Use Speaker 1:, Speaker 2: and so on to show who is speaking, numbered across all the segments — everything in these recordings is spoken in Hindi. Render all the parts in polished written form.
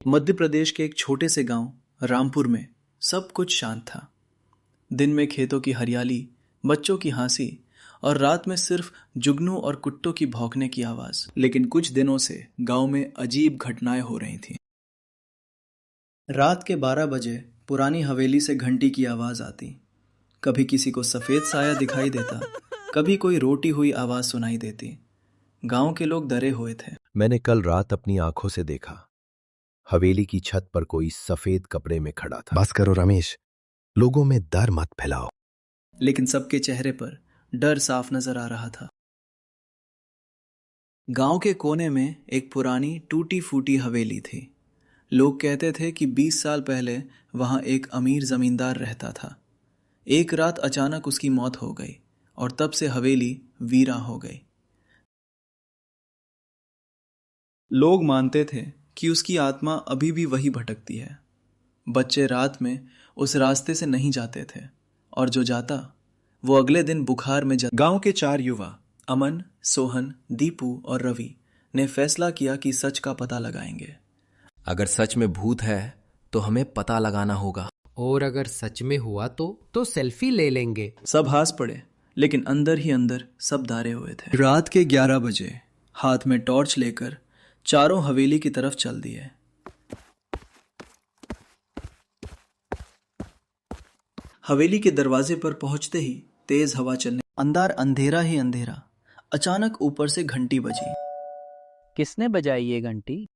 Speaker 1: मध्य प्रदेश के एक छोटे से गांव रामपुर में सब कुछ शांत था। दिन में खेतों की हरियाली, बच्चों की हंसी और रात में सिर्फ जुगनू और कुत्तों की भौंकने की आवाज। लेकिन कुछ दिनों से गांव में अजीब घटनाएं हो रही थीं। रात के 12 बजे पुरानी हवेली से घंटी की आवाज आती। कभी किसी को सफेद साया दिखाई देता, कभी कोई रोटी हुई आवाज सुनाई देती। गांव के लोग डरे हुए थे।
Speaker 2: मैंने कल रात अपनी आंखों से देखा, हवेली की छत पर कोई सफेद कपड़े में खड़ा था।
Speaker 3: बस करो रमेश, लोगों में डर मत फैलाओ।
Speaker 1: लेकिन सबके चेहरे पर डर साफ नजर आ रहा था। गांव के कोने में एक पुरानी टूटी फूटी हवेली थी। लोग कहते थे कि 20 साल पहले वहां एक अमीर जमींदार रहता था। एक रात अचानक उसकी मौत हो गई और तब से हवेली वीरा हो गई। लोग मानते थे कि उसकी आत्मा अभी भी वही भटकती है। बच्चे रात में उस रास्ते से नहीं जाते थे और जो जाता वो अगले दिन बुखार में गांव के 4 युवा अमन, सोहन, दीपू और रवि ने फैसला किया कि सच का पता लगाएंगे।
Speaker 4: अगर सच में भूत है तो हमें पता लगाना होगा।
Speaker 5: और अगर सच में हुआ तो सेल्फी ले लेंगे।
Speaker 1: सब हंस पड़े, लेकिन अंदर ही अंदर सब डरे हुए थे। रात के 11 बजे हाथ में टॉर्च लेकर चारों हवेली की तरफ चल दिए। हवेली के दरवाजे पर पहुंचते ही तेज हवा चलने, अंदर अंधेरा ही अंधेरा। अचानक ऊपर से घंटी बजी।
Speaker 6: किसने बजाई ये घंटी?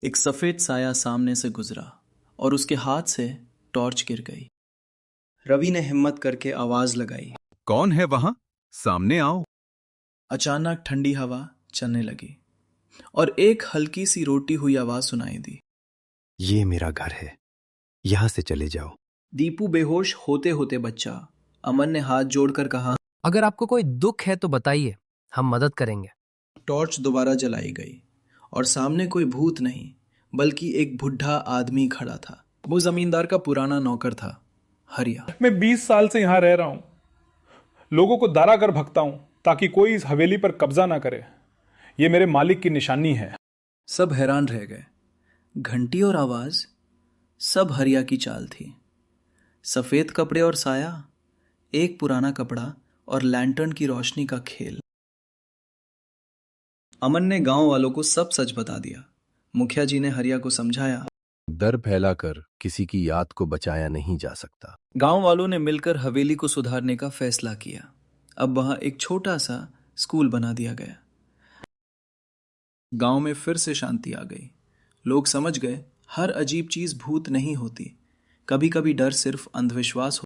Speaker 1: एक सफेद साया सामने से गुजरा और उसके हाथ से टॉर्च गिर गई। रवि ने हिम्मत करके आवाज लगाई,
Speaker 7: कौन है वहां? सामने आओ।
Speaker 1: अचानक ठंडी हवा चलने लगी और एक हल्की सी रोटी हुई आवाज सुनाई दी।
Speaker 3: ये मेरा घर है, यहां से चले जाओ।
Speaker 1: दीपू बेहोश होते होते बच्चा। अमन ने हाथ जोड़कर कहा,
Speaker 5: अगर आपको कोई दुख है तो बताइए, हम मदद करेंगे।
Speaker 1: टॉर्च दोबारा जलाई गई और सामने कोई भूत नहीं बल्कि एक बुढ़ा आदमी खड़ा था। वो जमींदार का पुराना नौकर था, हरिया।
Speaker 8: मैं 20 साल से यहां रह रहा हूं, लोगों को डरा कर भगता हूं ताकि कोई इस हवेली पर कब्जा ना करे। ये मेरे मालिक की निशानी है।
Speaker 1: सब हैरान रह गए। घंटी और आवाज सब हरिया की चाल थी। सफेद कपड़े और साया, एक पुराना कपड़ा और लैंटर्न की रोशनी का खेल। अमन ने गांव वालों को सब सच बता दिया। मुखिया जी ने हरिया को समझाया,
Speaker 2: डर फैलाकर किसी की याद को बचाया नहीं जा सकता।
Speaker 1: गांव वालों ने मिलकर हवेली को सुधारने का फैसला किया। अब वहां एक छोटा सा स्कूल बना दिया गया। गांव में फिर से शांति आ गई। लोग समझ गए हर अजीब चीज भूत नहीं होती, कभी कभी डर सिर्फ अंधविश्वास